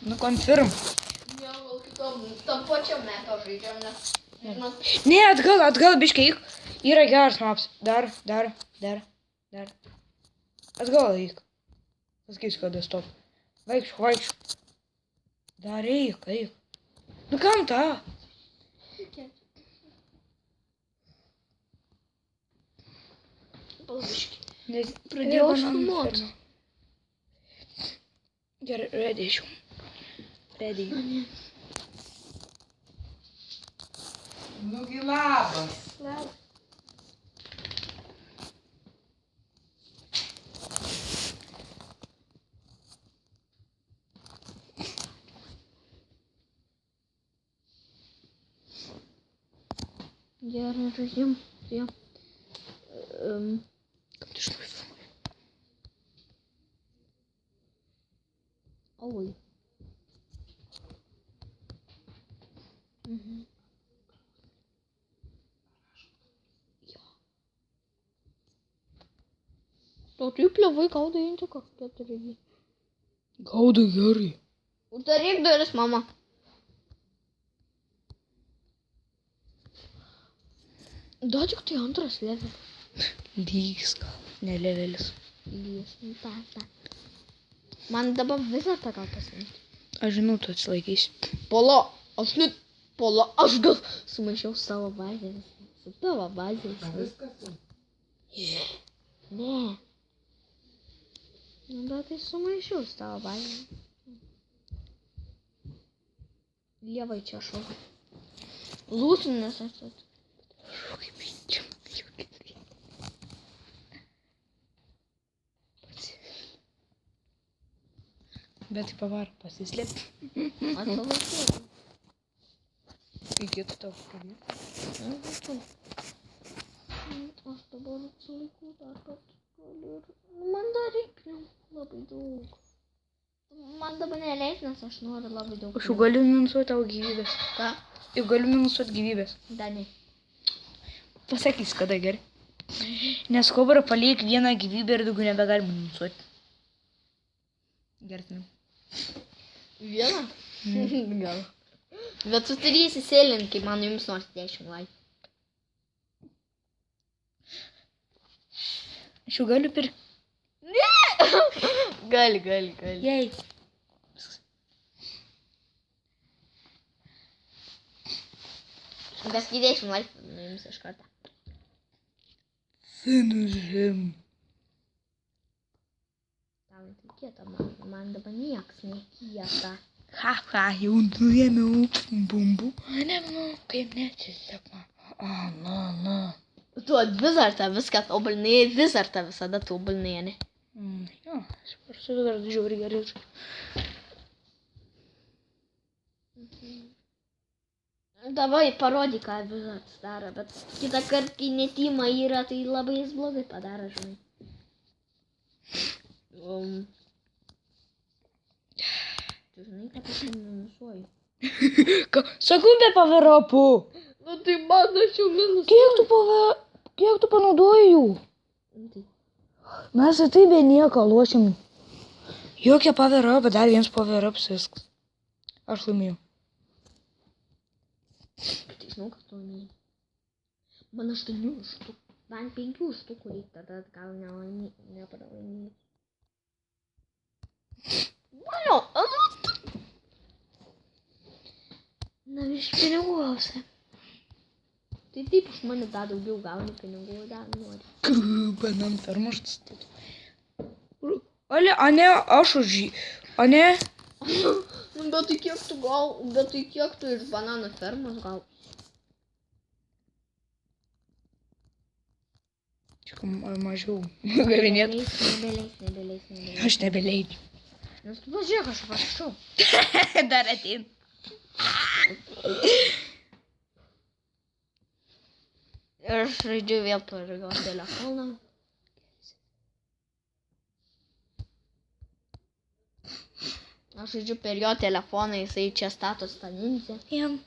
Nu, konfirm. Ne, gal kitom, tam pačiam meto žaidžiam, nes... Ne, atgal, biškai. Yra geras maps. Dar. Atgal eik. Pasakysiu, kada stop. Vaikščiu. Dar eik. Nu, kam tą? Palbiški. Pradėjau filmuot. Gerai, ready aš jau. Ready. Nugi labas. Gerai, žaidžiam. Kam tu žinai filmuoji? Oi. O tu pliavai gaudai intiką, 4G. Gaudai gerai. Uždaryk duris, mama. Da tik tai antras levelis. Lygis gal. Ne levelis. Man dabar visą tą gal pasiimti. Aš žinau, tu atsilaikysi. Pala, aš gal sumaišiau savo bazėmis. Su tavo bazėmis. Viskas. Ne. Nu, bet tai sumaišiau su tavo bazėmis. Lievai čia šokai. Lūsinės atsat. Šokai pinčiam. Bet tai pavar, pasislėp. Atsilaikiau. Reikėtų tau pradėti. Aš dabar atsilaikau dar kartą. Man dar reikia labai daug. Man dabar neleis, nes aš noriu labai daug. Aš jau galiu minusuoti tavo gyvybės. Ką? Jau galiu minusuoti gyvybės. Dani. Pasakys, kada gerai. Nes kobra paliek vieną gyvybę ir daugiau nebegali minusuoti. Gertinam. Vieną? Gal. Bet tu turi įsisėlinti, kai man jums nors 10 laikų. Aš jau galiu pirkti. Gali. Jei. Bet 10 laikų jums iš karto. Sinužim. Tau tai kieta, man dabar nieks nekieta. Ha, jau nuėmiau bumbu. Nemanau, kaip neatsiseka. Na. Tu vis ar tą viską tobulinai, vis ar tą visada tobulinai, ne? Jo, aš prasu dar žiauriai gerai. Davai, parodyk, ką vis atsidaro, bet kitą kartą, kai netima yra, tai labai jis blogai padaro, žinai. Tu žinai, kad aš minusuoju. Sakau, be pavirapų. Nu tai man aš jau minusuoju. Kiek tu panaudoji jų? Tai Mes tai be nieko lošim. Jokia pavirapą, dar vienas pavirapas viskas. Aš laimėjau. Bet žinau, kad to neįt. Man 8 štukų. Man 5 štukų reikia, tada gal nepralaimėti. Mano, na, iš pinigų gausi. Tai taip už mane dar daugiau gauni pinigų, dar nori. Bananų fermos atstatyti. Ane, aš už jį. Ane? Nu, bet tai kiek tu iš bananų fermos gal? Čia mažiau. Gavinėt. Nebeleis. Aš nebeleidžiu. Nes tu pažiūrėk, aš prašau. Dar atein. Ir aš žaidžiu vėl per jo telefoną. Aš žaidžiu per jo telefoną, jisai čia statos tą ninzę. Jam.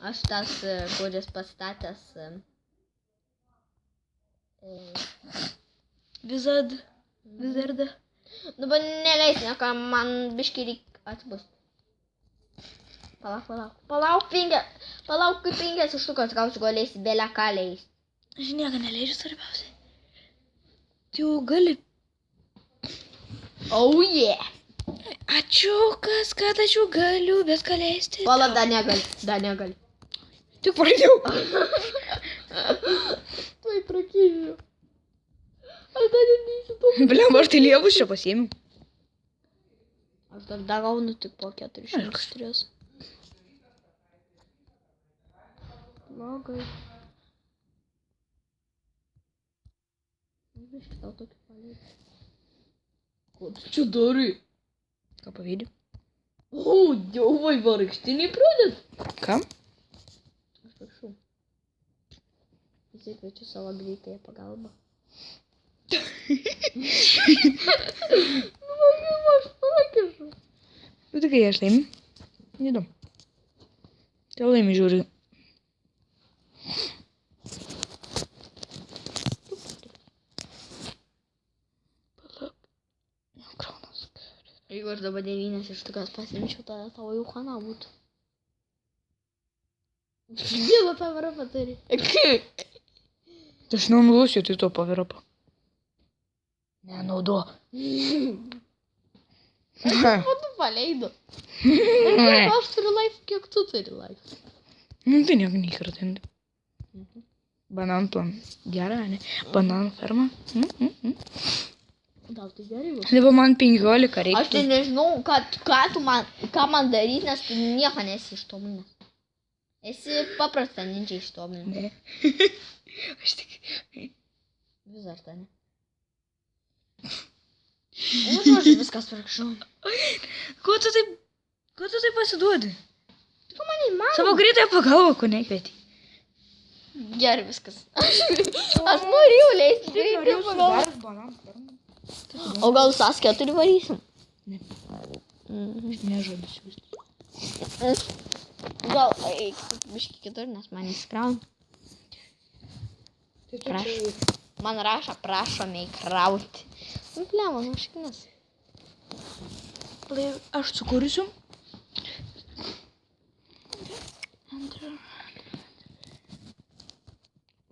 Aš tas, kuris pastatęs... Vizardą. Dabar neleis, nieko, man biškį reikia atsibust. Palauk, kai 5 štukas gausiu, galėsi belę ką leisti. Aš nieko neleidžiu svarbiausiai. Tu jau gali. Oh yeah. Ačiū, kad aš jau galiu, bet ką leisti. Pala, dar negali. Tik pradėjau. Tuoj prakyžiu. Aš dar neįsiu to. Bliam, aš tai lievus čia pasiėmiau. Aš dar gaunu tik po 403. Blogai. Biškai tau tokį palėdį. Ko tu čia darai? Ką pavydį? O, dievai, vargštiniai pradėt. Kam? Aš prašau. Visi kviečiu savo greitąją pagalbą. Nu, aš pakišu. Nu, tai kai aš laimiu. Neįdomu. Tai laimi žiūri. Jeigu aš dabar 9 štukas pasimčiau, tada tavo jau chana būtų. Vieną pavirapą turi. Tai aš nenaudosiu tai to pavirapą. Nenaudo. Manu paleido. Aš turiu life, kiek tu turi life. Nu, tai nieko neįkartinti. Bananų plan. Gerai, ne? Bananų ferma. Gal tai gerai bus? Dabar man 15 reikia. Aš tai nežinau, ką man daryti, nes tu nieko nesi ištobulinęs. Esi paprasta ninja ištobulinęs. Ne. Aš tik... Vis dar ta ne. Nu, žodžiu, viskas prašau. Ko tu taip pasiduodi? Tu man įmanoma. Savo greitąją pagalbą, ko nekvieti. Gerai, viskas. Aš norėjau leisti greitąją pagalbą. Bananų ferma. O gal Saskia turi varysim? Ne. Aš nežadu siūsti. Gal eik biški kitur, nes man įsikrauna. Man rašo, prašome įkrauti. Nu, blema, nuškinas. Aš sukursiu.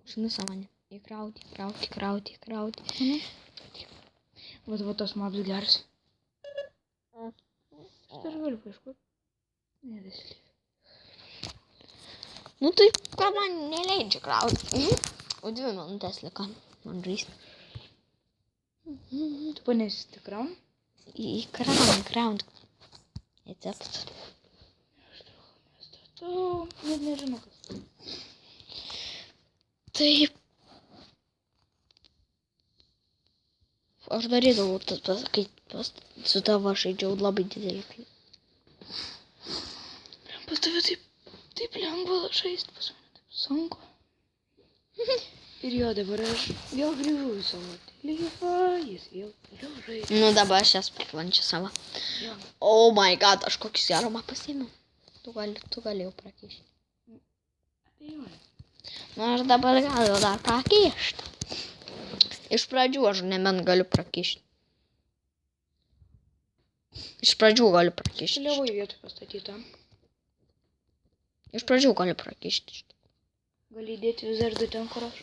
Šunisa mane. Įkrauti. Va tas maps geras. Aš dar galiu paieškoti. Ne, visi. Nu tai, ką man neleidžia krauti. O 2 minutės liko man žaisti. Tu panesi tikram? Įkrauni. Receptas. Tu net nežinau kas. Taip. Aš darydavau, kai su tavo žaidžiau labai didelį. Pas tave taip lengva žaisti, pas mane taip sunku. Ir jo, dabar aš vėl grįžau į savo telefą, jis vėl žaidžia. Nu dabar aš jas priklančiu savo. Jo. Oh my god, aš kokį serumą pasiėmiau. Tu gali jau prakišti. Abejoju. Nu aš dabar galiu dar prakišti. Iš pradžių aš nebent galiu prakišti. Iš pradžių galiu prakišti. Levoj vietoj pastatytam. Iš pradžių galiu prakišti. Gali įdėti vizardą ten, kur aš.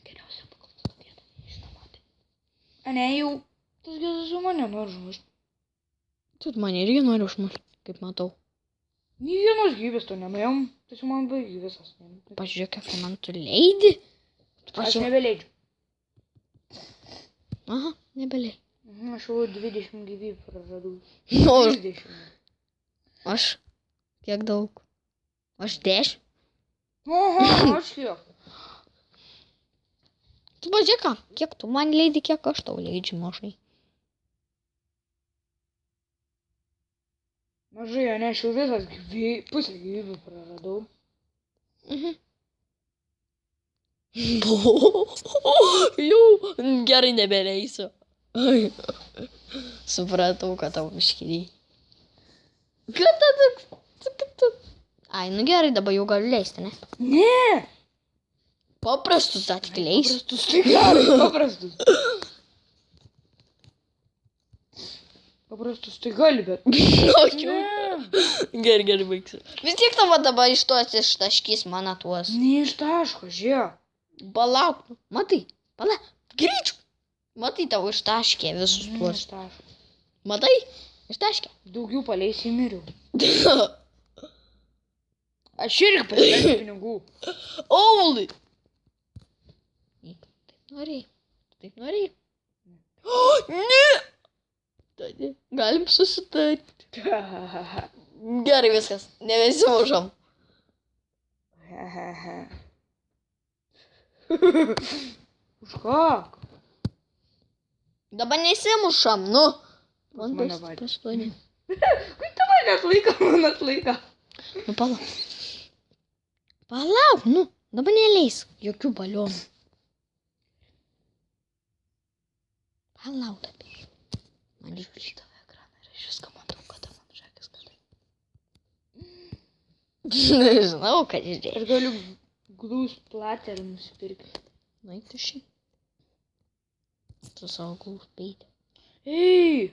Geriausia pagal tą vietą, žinoma. A ne, jau tas gėdas su mane nori žmušti. Tu mane irgi nori užmušti, kaip matau. Nį vienos gyvės to nenuėjom, tai su man baigi visas. Pažiūrėk, kiek man tu leidi. Aš nebeleidžiu. Aha, nebeleidžiu. Aš jau 20 gyvybių praradau. Nu, 30. aš kiek daug. Aš 10. Oho, aš kiek. Tu pažiūrėk, kiek tu man leidi, kiek aš tau leidžiu mažai. Mažai, ne, aš jau visas pusę gyvybių praradau. Jau gerai nebeleisiu. Supratau, kad tau biškiniai. Kad tada... Ai, nu gerai, dabar jau galiu leisti, ne? Ne! Paprastus dar tik leisi. Paprastus, tai gerai, paprastus. Paprastus tai gali, bet... Gerai, baigsiu. Vis tiek tavo dabar iš tos ištaškys mano tuos. Ne iš taško, žiūrėk. Palauk, nu. Matai, palauk, greičiau. Matai, tavo ištaškė visus Ne tuos. iš taško. Matai, ištaškė. Daugiau paleisi miriau. Aš irgi pasileisiu pinigų. Aulai. Taip norėjai. Ne. Tada galim susitarti. Gerai viskas, nevesimušam. Už ką? Dabar nesimušam, nu. Pas mane vadė. Pastuonė. Kaip tavo neatlaiko, man atlaiko. Nu palauk. Palauk, nu. Dabar neleis jokių balionų. Palauk dabar. Man reikia Šitą ekraną ir aš viską matau, kada man žakės kada. Žinau, kad žiūrėjai. Aš galiu glūs platerį nusipirkti. Naik tu šį. Tu savo glūs peitį. Ei,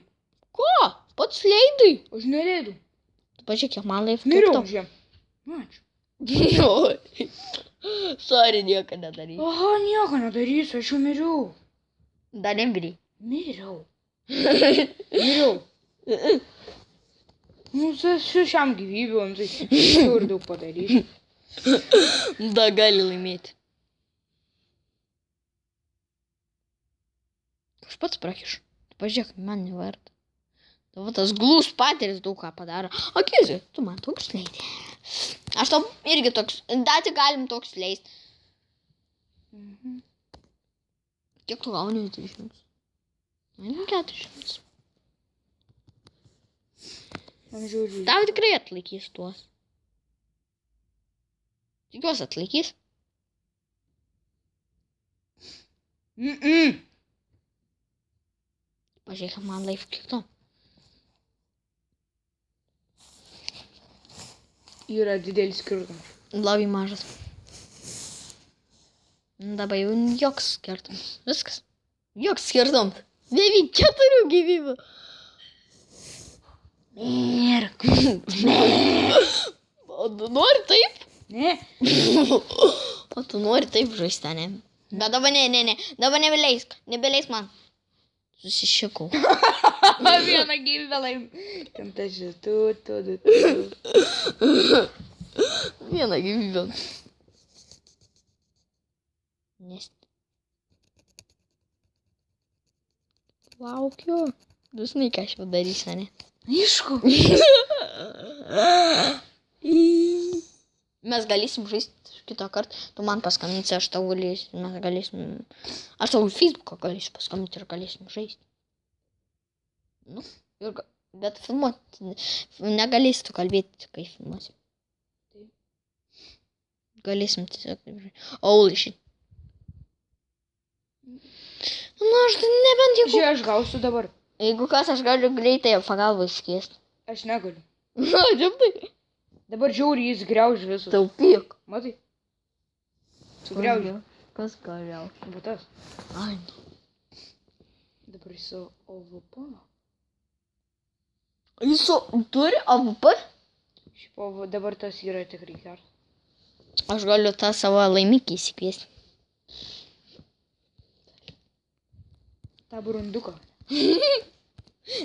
Ko? Pats leidai. aš neleidau. Tu pažiūrėk, kiek man laif Miriau už ją. Ačiū. Sorry, nieko nedaryk. Aha, nieko nedarysiu, aš jau miriau. Dar nemiriai. Miriau. Miriau. Nu, šiam gyvybėm, tai jau ir daug padarysiu. Da gali laimėti. Aš pats prakišu. Pažiūrėk, man neverta. Tavo tas glūs pateris daug ką padaro. Akizi, tu man toks leidai. Aš tau irgi toks, dati galim toks leisti. Kiek tu gauni 300? Nu, 400. Man žiūriu. Tau tikrai atlaikys tuos. Tikiuosi atlaikys. Pažiūrėk, man laif kito. Yra didelis skirtumas. Labai mažas. Dabar jau joks skirtumas. Viskas. Joks skirtumas. 9-4 gyvybių. Mirk. O tu nori taip? Ne. O tu nori taip žaisti, ne? Bet dabar ne. Dabar nebeleisk. Nebeleisk man. Susišikau. Vieną gyvybę laim. Ten ta šitų. Vieną gyvybę. Nes. Laukiu. Tu žinai, ką aš jau darysiu, ne? Aišku. Mes galėsim žaisti kitą kartą. Tu man paskambinsi, aš tau galėsiu. Mes galėsim. Aš tau į Facebooką galėsiu paskambinti ir galėsim žaisti. Nu, ir, bet filmuoti. Negalėsi tu kalbėti, kai filmuosi. Galėsim tiesiog taip žaisti. Holy shit. Nu, aš nebent jeigu... Žiūrėk, aš gausiu dabar. Jeigu kas, aš galiu greitai pagalbą iškviesti. Aš negaliu. Na, rimtai. Dabar žiauriai jis griauž visus. Taupyk. Matai? Sugriaužė. Kas galiau? Va tas. Ai. Dabar jis su OVP. Jis turi AVP? Šiaip dabar tas yra tikrai geras. Aš galiu tą savo laimikį įsikviesti. Ta burunduką.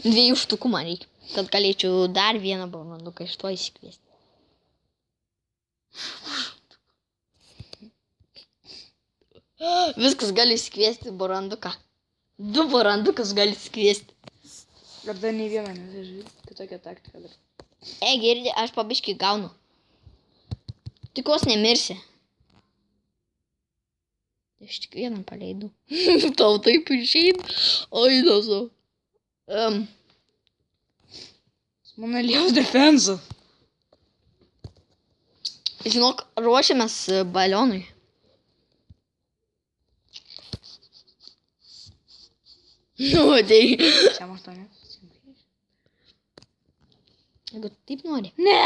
2 štukų man reikia, kad galėčiau dar vieną buranduką iš to įsikviesti. Viskas gali įsikviesti buranduką. 2 burandukas gali įsikviesti. Ar dar nei vieną nežaidžiu. Tai tokia taktika dar. Girdi, aš pabiškai gaunu. Tikiuosi nemirsi. Aš tik vieną paleidau. Tau taip išeina. Oi, nesu. Mano liaus defensu. Žinok, ruošiamės balionui. Nu, tai. Šiam 8. Jeigu taip nori. Ne.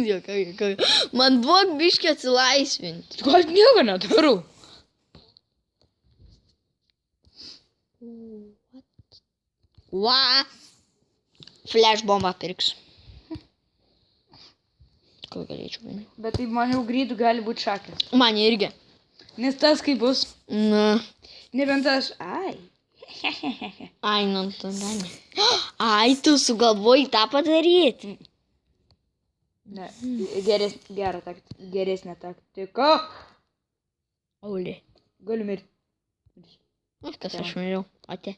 Jokai. Man duok biškį atsilaisvinti. Tu aš nieko nedarau. Va. Flash bombą pirksiu. Ko galėčiau vienį? Bet tai man jau greitų gali būti šakės. Man irgi. Nes tas kaip bus. Na. Nebent aš. Ai. Ai, nu tada ne. Ai, tu sugalvoji tą padaryti. Ne. Geresnė taktika. Aulė. Galiu mirti. Kas aš miriau? Ate.